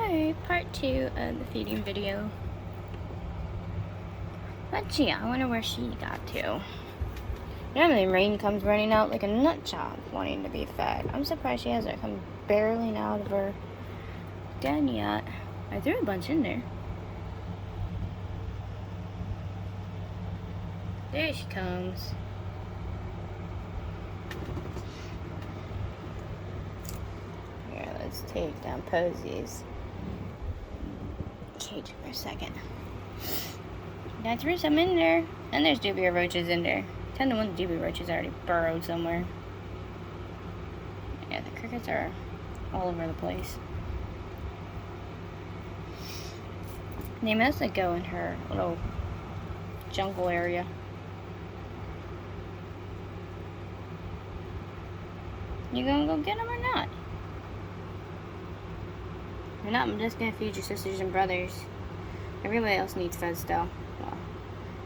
Alright, part 2 of the feeding video. But yeah, I wonder where she got to. Normally Rain comes running out like a nut job wanting to be fed. I'm surprised she hasn't come barreling out of her den yet. I threw a bunch in there. There she comes. Here, let's take down Posey's cage for a second. I threw some in there. And there's dubia roaches in there. 10 to 1 dubia roaches already burrowed somewhere. Yeah, the crickets are all over the place. They mostly go in her little jungle area. You gonna go get them or not? If not, I'm just gonna feed your sisters and brothers. Everybody else needs fed still. Well,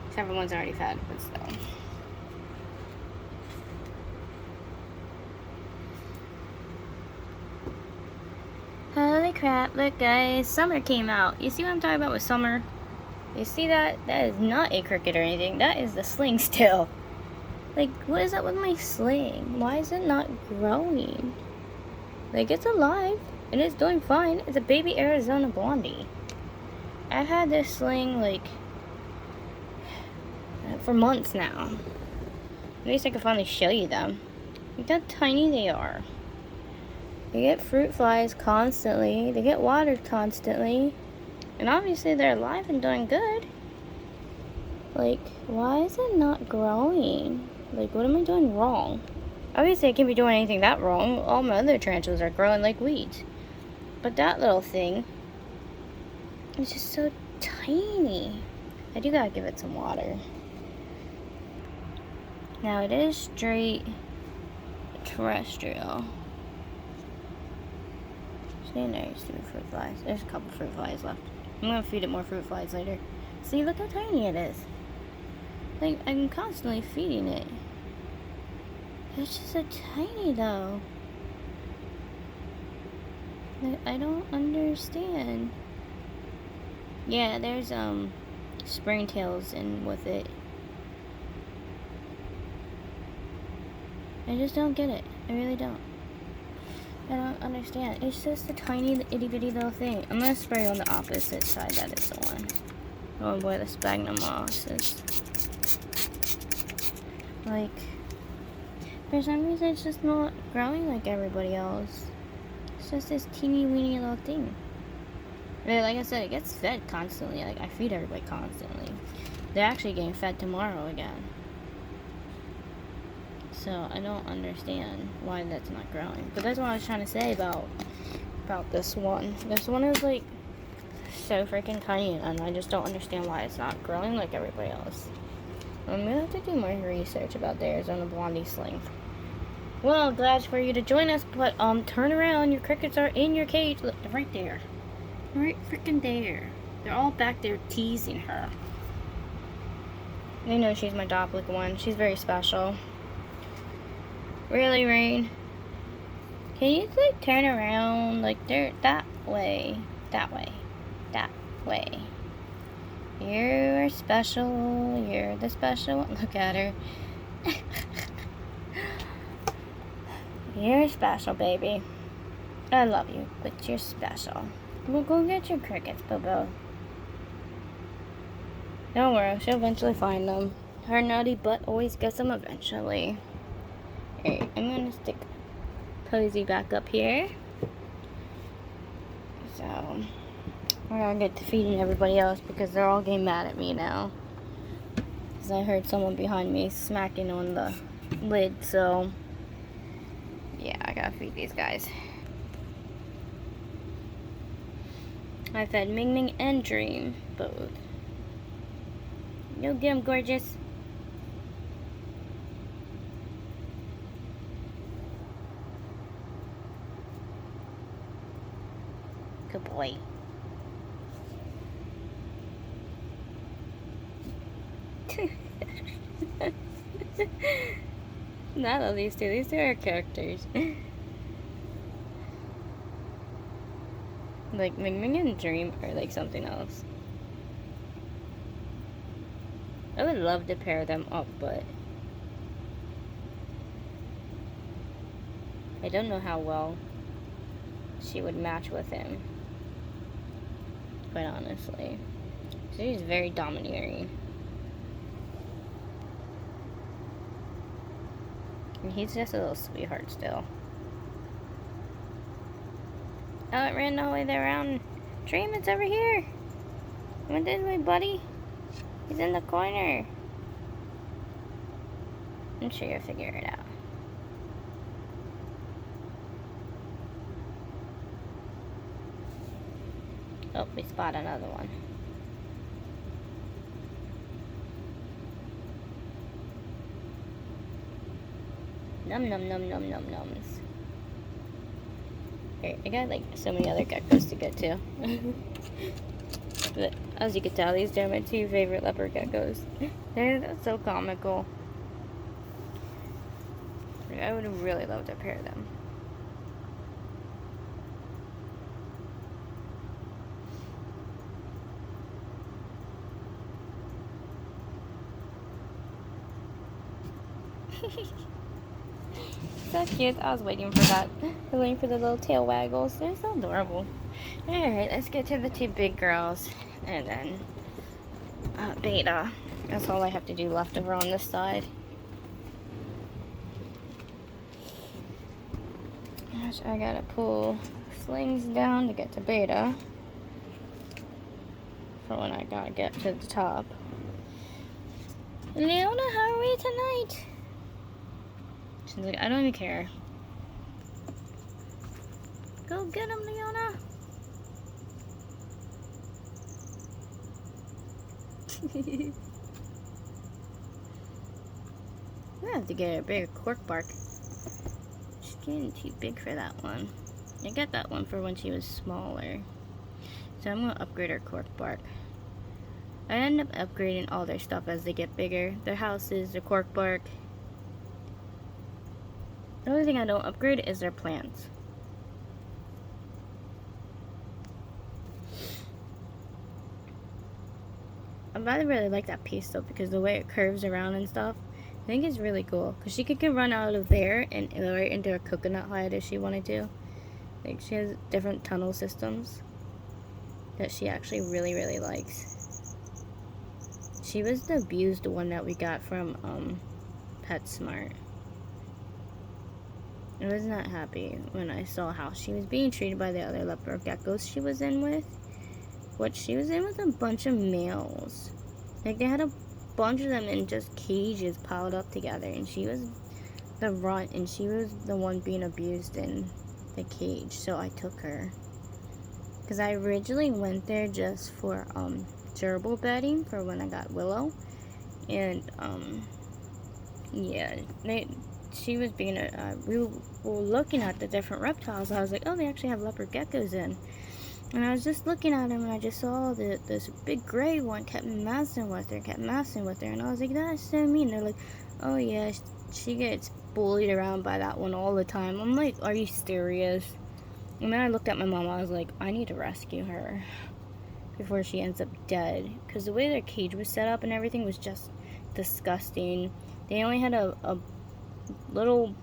except for one's already fed, but still. Holy crap, look guys, summer came out. You see what I'm talking about with summer? You see that? That is not a cricket or anything. That is the sling still. Like, what is up with my sling? Why is it not growing? Like, it's alive, and it's doing fine. It's a baby Arizona Blondie. I've had this sling, like, for months now. At least I can finally show you them. Look how tiny they are. They get fruit flies constantly. They get watered constantly. And obviously they're alive and doing good. Like, why is it not growing? Like, what am I doing wrong? Obviously I can't be doing anything that wrong. All my other tarantulas are growing like weeds. But that little thing is just so tiny. I do gotta give it some water. Now it is straight terrestrial. Stay in there, stupid fruit flies. There's a couple fruit flies left. I'm gonna feed it more fruit flies later. See, look how tiny it is. Like, I'm constantly feeding it. It's just so tiny though. Like, I don't understand. Yeah, there's springtails in with it. I just don't get it. I really don't. I don't understand. It's just a tiny itty bitty little thing. I'm gonna spray on the opposite side. That is the one. The one where the sphagnum moss is. Like, for some reason it's just not growing like everybody else. It's just this teeny weeny little thing. And like I said, it gets fed constantly. Like, I feed everybody constantly. They're actually getting fed tomorrow again. So I don't understand why that's not growing. But that's what I was trying to say about this one. This one is like so freaking tiny, and I just don't understand why it's not growing like everybody else. I'm gonna have to do more research about the Arizona Blondie sling. Well, glad for you to join us, but turn around. Your crickets are in your cage. Look, they're right there. Right freaking there. They're all back there teasing her. They know she's my doplik one. She's very special. Really, Rain? Can you like turn around? Like, they're that way. That way. That way. You're special. You're the special one. Look at her. You're special, baby. I love you, but you're special. We'll go get your crickets, Bobo. Don't worry, she'll eventually find them. Her naughty butt always gets them eventually. Alright, I'm gonna stick Posey back up here. So, we're gonna get to feeding everybody else because they're all getting mad at me now. Because I heard someone behind me smacking on the lid, so yeah, I gotta feed these guys. I fed Ming Ming and Dream both. Go get 'em, gorgeous. Good boy. I love these two. These two are characters. Like, make me a dream or like something else. I would love to pair them up, but I don't know how well she would match with him. Quite honestly. She's very domineering. And he's just a little sweetheart still. Oh, it ran all the way there around. Dream, it's over here. Went this way, buddy. He's in the corner. I'm sure you'll figure it out. Oh, we spot another one. Num num num num num nums. Okay, I got like so many other geckos to get to. But as you can tell, these are my two favorite leopard geckos. They're so comical. I would really love to pair them. So cute. I was waiting for that. I was waiting for the little tail waggles. They're so adorable. Alright, let's get to the two big girls. And then Beta. That's all I have to do left over on this side. I gotta pull slings down to get to Beta. For when I gotta get to the top. Leona, how are we tonight? She's like, I don't even care. Go get him, Leona. I have to get a bigger cork bark. She's getting too big for that one. I got that one for when she was smaller. So I'm gonna upgrade her cork bark. I end up upgrading all their stuff as they get bigger. Their houses, their cork bark. The only thing I don't upgrade is their plants. I really like that piece though, because the way it curves around and stuff, I think it's really cool. Because she could run out of there and right into a coconut hide if she wanted to. Like, she has different tunnel systems that she actually really, really likes. She was the abused one that we got from PetSmart. I was not happy when I saw how she was being treated by the other leopard geckos she was in with. What she was in with a bunch of males. Like, they had a bunch of them in just cages piled up together, and she was the runt, and she was the one being abused in the cage, so I took her. Because I originally went there just for gerbil bedding for when I got Willow, and yeah, she was being we were looking at the different reptiles. I was like, oh, they actually have leopard geckos in. And I was just looking at them, and I just saw this big gray one kept messing with her. And I was like, that's so mean. They're like, oh yeah, she gets bullied around by that one all the time. I'm like, are you serious? And then I looked at my mom. I was like, I need to rescue her before she ends up dead. Because the way their cage was set up and everything was just disgusting. They only had a little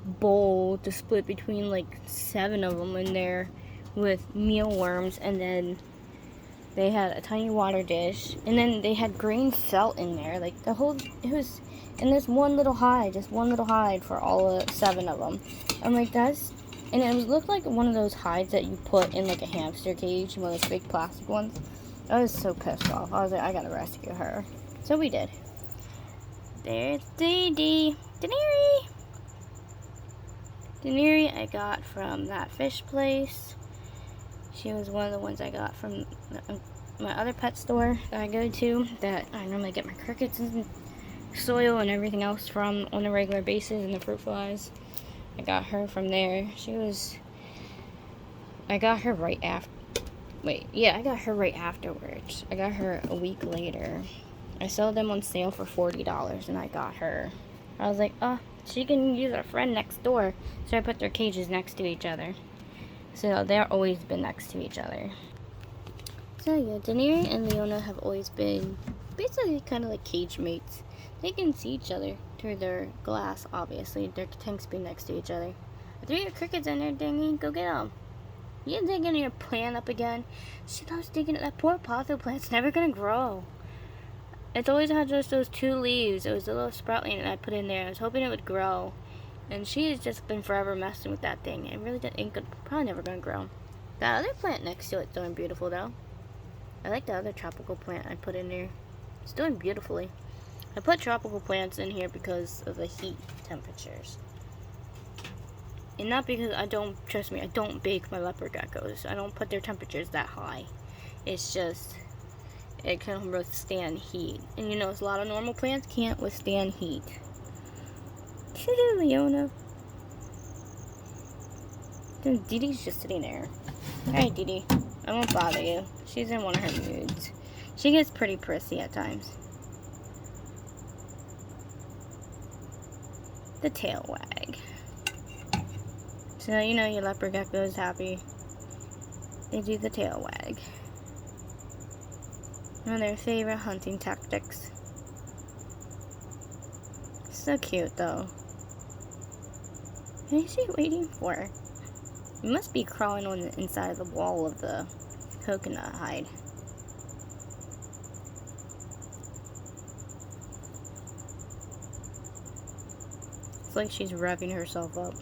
bowl to split between like 7 of them in there with mealworms, and then they had a tiny water dish, and then they had green felt in there. Like, it was in this one little hide, just one little hide for all 7 of them. I'm like, and it looked like one of those hides that you put in like a hamster cage, one of those big plastic ones. I was so pissed off. I was like, I gotta rescue her. So we did. There's Daisy. Daenerys I got from that fish place. She was one of the ones I got from my other pet store that I go to, that I normally get my crickets and soil and everything else from on a regular basis, and the fruit flies. I got her from there. I got her right after. I got her right afterwards. I got her a week later. I sold them on sale for $40, and I got her. I was like, oh, she can use our friend next door. So I put their cages next to each other. So they're always been next to each other. So yeah, Daenerys and Leona have always been basically kind of like cage mates. They can see each other through their glass, obviously. Their tanks be next to each other. I threw your crickets in there, Danny. Go get them. You digging your plant up again? Shit, I was thinking that poor potho plant's never gonna grow. It's always had just those 2 leaves. It was a little sproutling that I put in there. I was hoping it would grow. And she has just been forever messing with that thing. It really didn't, probably never gonna grow. That other plant next to it's doing beautiful though. I like the other tropical plant I put in there. It's doing beautifully. I put tropical plants in here because of the heat temperatures. And not because trust me, I don't bake my leopard geckos. I don't put their temperatures that high. It's just, it can withstand heat. And you know, a lot of normal plants can't withstand heat. Leona. Then Dee Dee's just sitting there. Alright, Dee Dee. I won't bother you. She's in one of her moods. She gets pretty prissy at times. The tail wag. So you know your leopard gecko is happy. They do the tail wag. One of their favorite hunting tactics. So cute though. What is she waiting for? You must be crawling on the inside of the wall of the coconut hide. It's like she's revving herself up.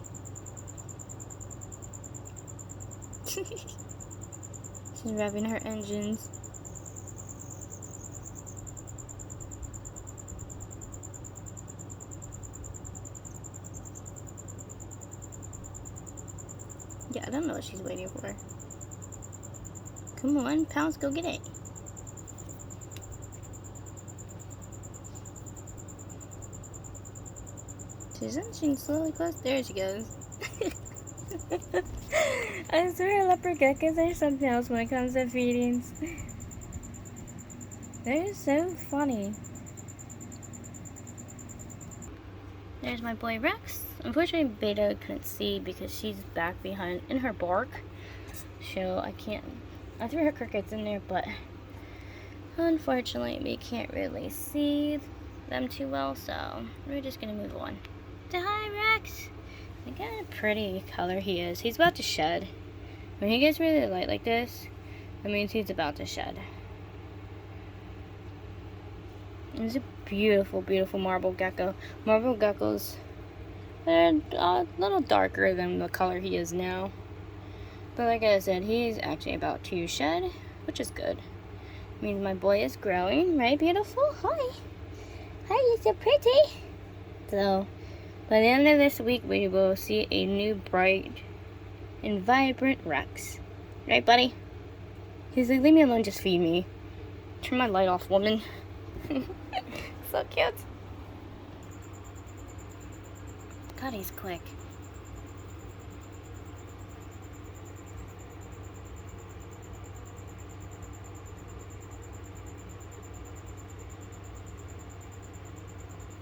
She's revving her engines. Yeah, I don't know what she's waiting for. Come on, Pounce, go get it. She's inching slowly close. There she goes. I swear leopard geckos are something else when it comes to feedings. They're so funny. There's my boy Rex. Unfortunately, Beta couldn't see because she's back behind in her bark. So I threw her crickets in there, but unfortunately we can't really see them too well, so we're just gonna move on. Say hi, Rex. Look at how pretty color he is. He's about to shed. When he gets really light like this, that means he's about to shed. He's a beautiful, beautiful marble gecko. Marble geckos, they're a little darker than the color he is now. But like I said, he's actually about to shed, which is good. It means my boy is growing, right, beautiful? Hi. Hi, you're so pretty. So, by the end of this week, we will see a new bright and vibrant Rex. Right, buddy? He's like, leave me alone, just feed me. Turn my light off, woman. So cute. God, he's quick.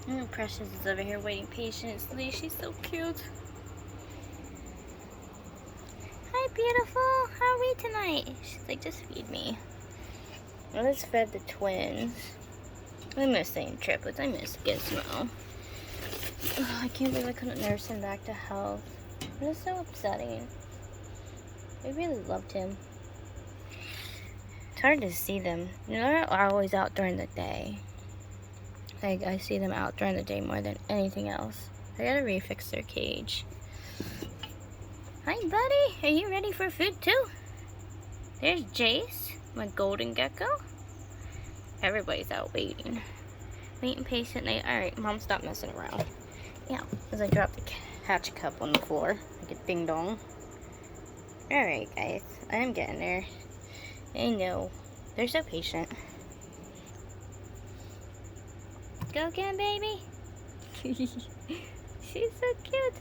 Oh, Precious is over here waiting patiently. She's so cute. Hi, beautiful. How are we tonight? She's like, just feed me. I just fed the twins. I miss saying triplets. I miss Gizmo. Oh, I can't believe I couldn't nurse him back to health. It was so upsetting. I really loved him. It's hard to see them. You know, they're always out during the day. Like, I see them out during the day more than anything else. I gotta refix their cage. Hi, buddy. Are you ready for food, too? There's Jace, my golden gecko. Everybody's out waiting. Waiting patiently. Alright, Mom, stop messing around. Yeah, as I drop the hatch cup on the floor. Like a ding dong. Alright, guys. I am getting there. I know. They're so patient. Go again, baby. She's so cute.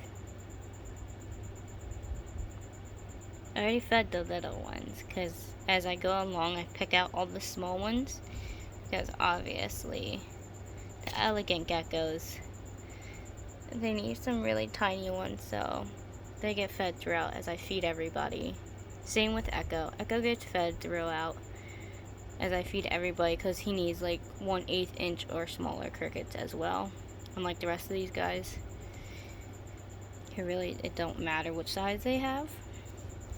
I already fed the little ones because as I go along, I pick out all the small ones because obviously the elegant geckos, they need some really tiny ones, so they get fed throughout as I feed everybody. Same with Echo. Echo gets fed throughout as I feed everybody because he needs like 1/8 inch or smaller crickets as well. Unlike the rest of these guys. It don't matter which size they have.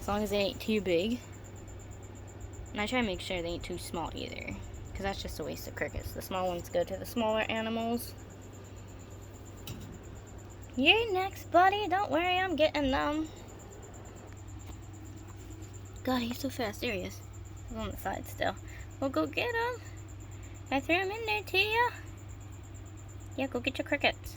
As long as they ain't too big. And I try to make sure they ain't too small either. Because that's just a waste of crickets. The small ones go to the smaller animals. You're next, buddy. Don't worry, I'm getting them. God, he's so fast. There he is. He's on the side still. We'll go get him. I threw him in there to you. Yeah, go get your crickets.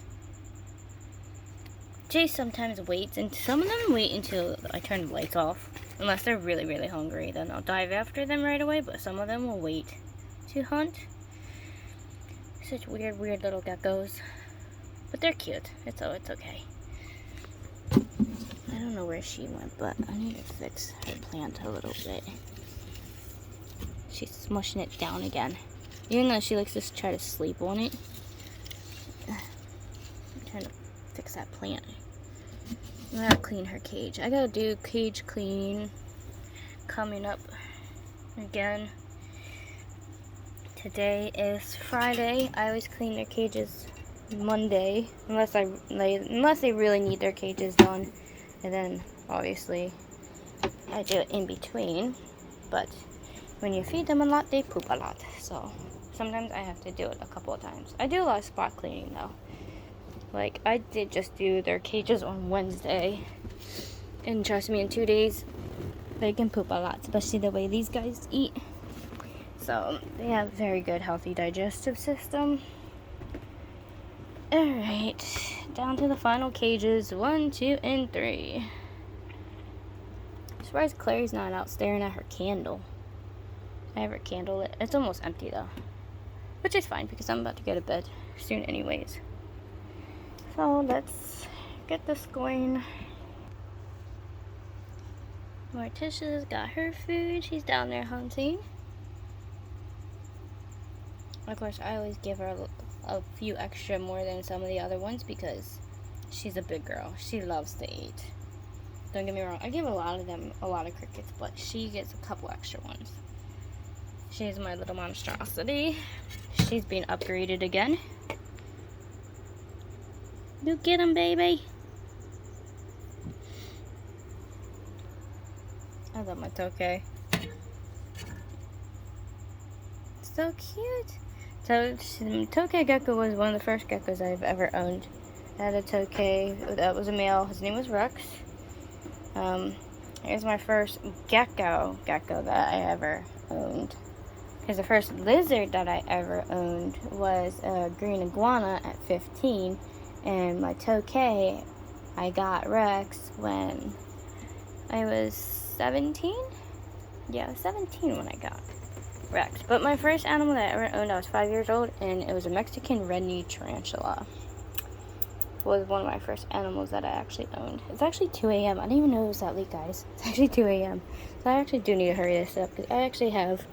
Jay sometimes waits, and some of them wait until I turn the lights off. Unless they're really, really hungry. Then I'll dive after them right away, but some of them will wait to hunt. Such weird, weird little geckos. But they're cute. It's okay. I don't know where she went, but I need to fix her plant a little bit. She's smushing it down again. Even though she likes to try to sleep on it. I'm trying to fix that plant. I gotta clean her cage. I gotta do cage clean coming up again. Today is Friday. I always clean their cages Monday, unless they really need their cages done, and then obviously I do it in between. But when you feed them a lot, they poop a lot, so sometimes I have to do it a couple of times. I do a lot of spot cleaning though. Like, I did just do their cages on Wednesday, and trust me, in 2 days they can poop a lot, especially the way these guys eat. So they have very good healthy digestive system. Alright, down to the final cages, 1, 2, and 3. I'm surprised Clary's not out staring at her candle. I have her candle lit. It's almost empty though, which is fine because I'm about to go to bed soon anyways. So let's get this going. Morticia's got her food. She's down there hunting. Of course, I always give her a few extra more than some of the other ones because she's a big girl. She loves to eat. Don't get me wrong. I give a lot of them a lot of crickets, but she gets a couple extra ones. She's my little monstrosity. She's being upgraded again. You get him, baby. I love my Tokay. So cute. So, Tokay gecko was one of the first geckos I've ever owned. I had a Tokay that was a male. His name was Rex. It was my first gecko that I ever owned. Because the first lizard that I ever owned was a green iguana at 15. And my Tokay, I got Rex when I was 17? Yeah, I was 17 when I got Rex. But my first animal that I ever owned, I was 5 years old, and it was a Mexican red-kneed tarantula. It was one of my first animals that I actually owned. It's actually 2 a.m. I didn't even know it was that late, guys. It's actually 2 a.m. So I actually do need to hurry this up, because I actually have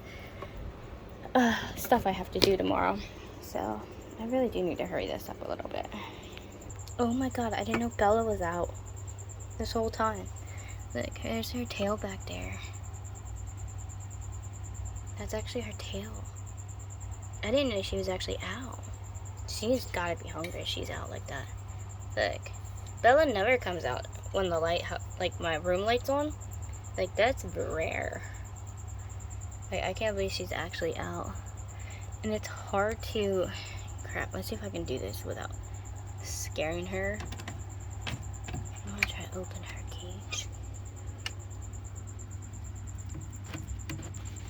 stuff I have to do tomorrow. So I really do need to hurry this up a little bit. Oh my god, I didn't know Bella was out this whole time. Look, there's her tail back there. That's actually her tail. I didn't know she was actually out. She's gotta be hungry if she's out like that. Look, Bella never comes out when the light, like my room light's on. Like, that's rare. Like, I can't believe she's actually out. And it's hard to, crap, let's see if I can do this without scaring her. I'm gonna try to open her cage.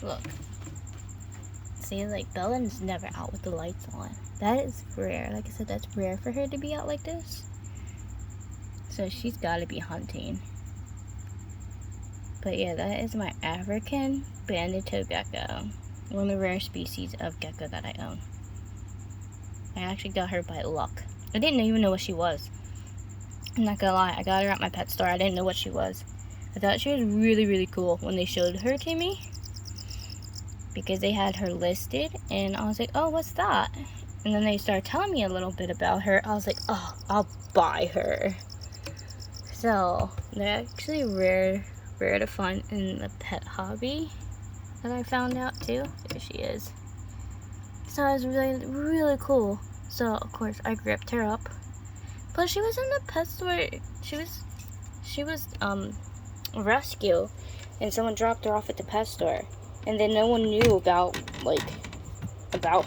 Look. See, like, Bella's never out with the lights on. That is rare. Like I said, that's rare for her to be out like this. So she's gotta be hunting. But yeah, that is my African banded toe gecko. One of the rare species of gecko that I own. I actually got her by luck. I didn't even know what she was. I'm not gonna lie, I got her at my pet store. I didn't know what she was. I thought she was really, really cool when they showed her to me. Because they had her listed, and I was like, oh, what's that? And then they started telling me a little bit about her. I was like, oh, I'll buy her. So, They're actually rare to find in the pet hobby that I found out too. There she is. So it was really cool. So of course I gripped her up. But she was in the pet store. She was rescue, and someone dropped her off at the pet store, and then no one knew about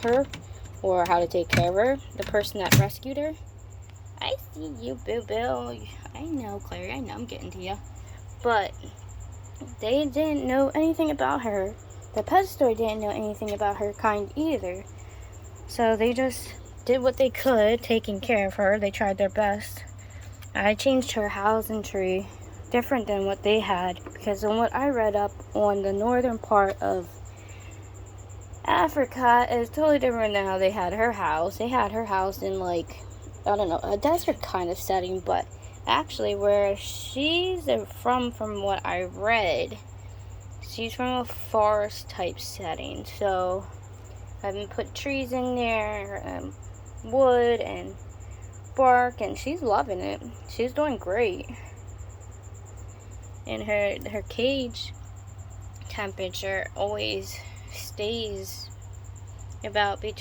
her or how to take care of her. The person that rescued her. I see you, Boo Boo. I know, Clary. I know I'm getting to you. But they didn't know anything about her. The pet store didn't know anything about her kind either. So they just did what they could, taking care of her. They tried their best. I changed her housing tree different than what they had, because on what I read up on the northern part of Africa is totally different than how they had her house. They had her house in, like, I don't know, a desert kind of setting, but actually where she's from what I read, she's from a forest type setting. So I've been put trees in there, wood and bark, and she's loving it. She's doing great. And her cage temperature always stays about I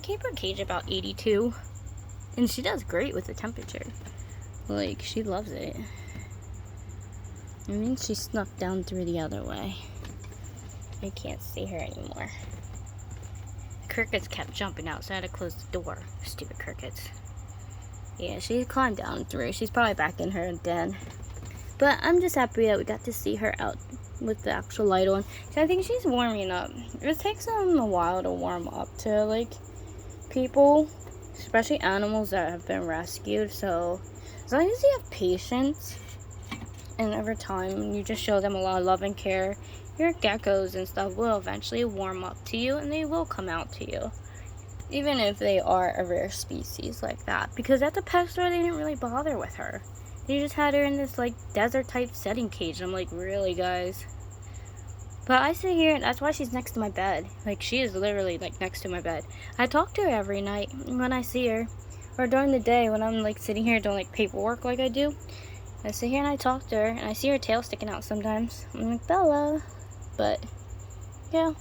keep her cage about 82, and she does great with the temperature. Like, she loves it. I mean, she snuck down through the other way. I can't see her anymore. Crickets kept jumping out, so I had to close the door. Stupid crickets. Yeah, she climbed down through. She's probably back in her den. But I'm just happy that we got to see her out with the actual light on. So I think she's warming up. It takes them a while to warm up to, like, people, especially animals that have been rescued. So as long as you have patience, and over time you just show them a lot of love and care, your geckos and stuff will eventually warm up to you, and they will come out to you, even if they are a rare species like that. Because at the pet store, they didn't really bother with her. They just had her in this, like, desert type setting cage. I'm like, really, guys? But I sit here, and that's why she's next to my bed. Like, she is literally, like, next to my bed. I talk to her every night when I see her, or during the day when I'm, like, sitting here doing, like, paperwork like I do. I sit here and I talk to her, and I see her tail sticking out sometimes. I'm like, Bella. But yeah,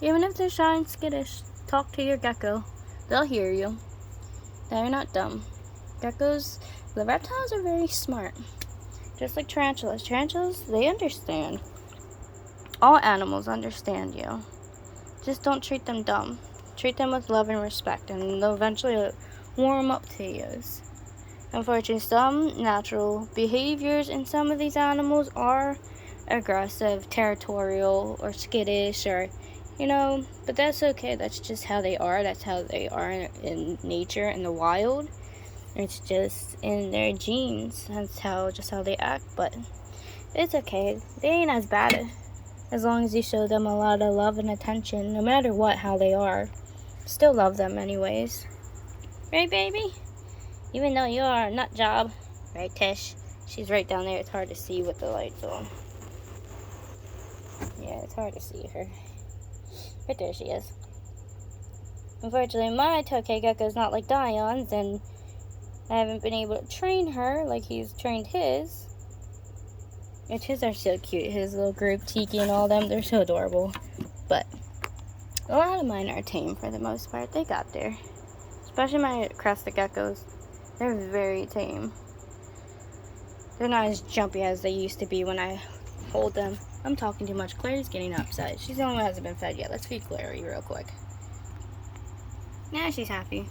even if they're shy and skittish, talk to your gecko. They'll hear you. They're not dumb. Geckos, the reptiles are very smart. Just like tarantulas. Tarantulas, they understand. All animals understand you. Just don't treat them dumb. Treat them with love and respect, and they'll eventually warm up to you. Unfortunately, some natural behaviors in some of these animals are aggressive, territorial, or skittish, or, you know, but that's okay. That's just how they are. That's how they are in nature, in the wild. It's just in their genes. That's just how they act. But it's okay. They ain't as bad as long as you show them a lot of love and attention, no matter how they are. Still love them anyways. Right, baby? Even though you are a nut job. Right, Tish? She's right down there. It's hard to see with the lights on. Yeah, it's hard to see her. Right there she is. Unfortunately, my Tokay Gecko is not like Dion's, and I haven't been able to train her like he's trained his. And his are so cute. His little group, Tiki and all them, they're so adorable. But a lot of mine are tame for the most part. They got there. Especially my crested geckos. They're very tame. They're not as jumpy as they used to be when I hold them. I'm talking too much. Clary's getting upset. She's the only one who hasn't been fed yet. Let's feed Clary real quick. Now she's happy.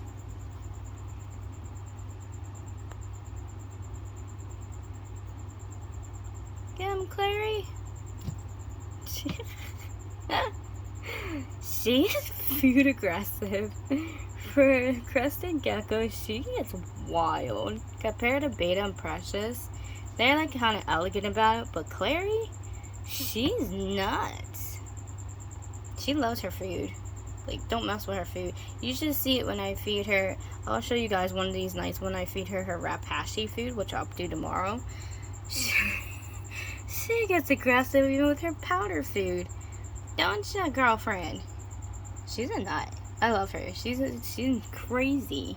Get him, Clary. She is food aggressive. For a crested gecko, she gets wild. Compared to Beta and Precious, they're like kind of elegant about it, but Clary, she's nuts. She loves her food. Like, don't mess with her food. You should see it when I feed her. I'll show you guys one of these nights when I feed her Rapashi food, which I'll do tomorrow. She gets aggressive even with her powder food. Don't you, girlfriend? She's a nut. I love her. She's crazy.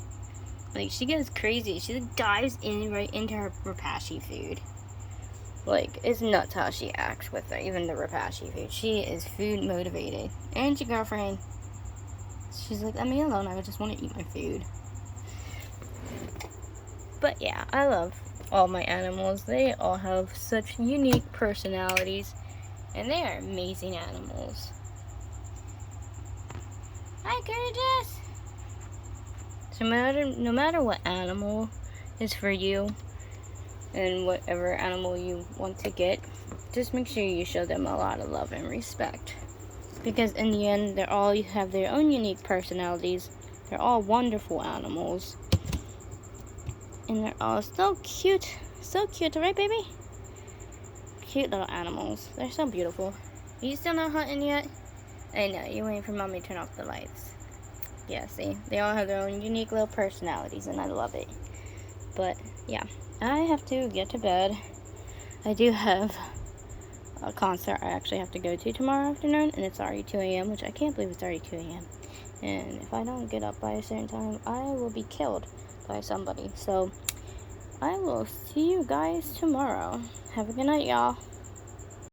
Like, she gets crazy. She like, dives in right into her Repashy food. Like, it's nuts how she acts with her, even the Repashy food. She is food motivated. And your girlfriend. She's like, let me alone. I just want to eat my food. But yeah, I love all my animals. They all have such unique personalities. And they are amazing animals. Hi, Curtis! So no matter what animal is for you, and whatever animal you want to get, just make sure you show them a lot of love and respect. Because in the end, they all have their own unique personalities. They're all wonderful animals. And they're all so cute. So cute, right, baby? Cute little animals. They're so beautiful. Are you still not hunting yet? I know, you're waiting for mommy to turn off the lights. Yeah, see? They all have their own unique little personalities, and I love it. But, yeah. I have to get to bed. I do have a concert I actually have to go to tomorrow afternoon, and it's already 2 a.m., which I can't believe it's already 2 a.m. And if I don't get up by a certain time, I will be killed by somebody. So, I will see you guys tomorrow. Have a good night, y'all.